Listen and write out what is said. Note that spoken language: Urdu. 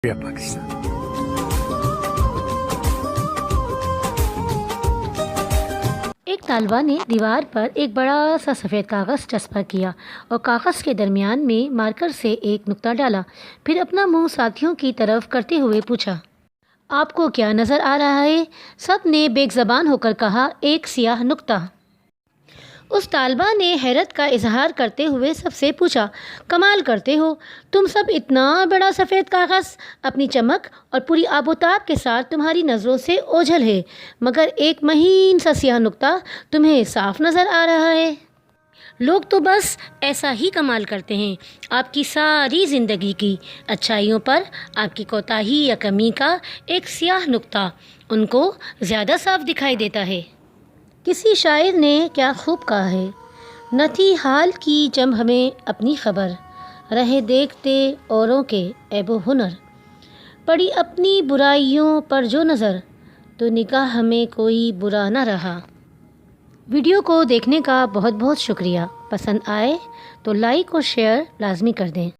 پاکستان۔ ایک طالبہ نے دیوار پر ایک بڑا سا سفید کاغذ چسپاں کیا اور کاغذ کے درمیان میں مارکر سے ایک نقطہ ڈالا۔ پھر اپنا منہ ساتھیوں کی طرف کرتے ہوئے پوچھا، آپ کو کیا نظر آ رہا ہے؟ سب نے بیک زبان ہو کر کہا، ایک سیاہ نقطہ۔ اس طالبہ نے حیرت کا اظہار کرتے ہوئے سب سے پوچھا، کمال کرتے ہو، تم سب اتنا بڑا سفید کاغذ! اپنی چمک اور پوری آب و تاب کے ساتھ تمہاری نظروں سے اوجھل ہے، مگر ایک مہین سا سیاہ نقطہ تمہیں صاف نظر آ رہا ہے۔ لوگ تو بس ایسا ہی کمال کرتے ہیں۔ آپ کی ساری زندگی کی اچھائیوں پر آپ کی کوتاہی یا کمی کا ایک سیاہ نقطہ ان کو زیادہ صاف دکھائی دیتا ہے۔ کسی شاعر نے کیا خوب کہا ہے، نہ تھی حال کی جب ہمیں اپنی خبر، رہے دیکھتے اوروں کے عیب و ہنر، پڑی اپنی برائیوں پر جو نظر، تو نگاہ ہمیں کوئی برا نہ رہا۔ ویڈیو کو دیکھنے کا بہت بہت شکریہ۔ پسند آئے تو لائک اور شیئر لازمی کر دیں۔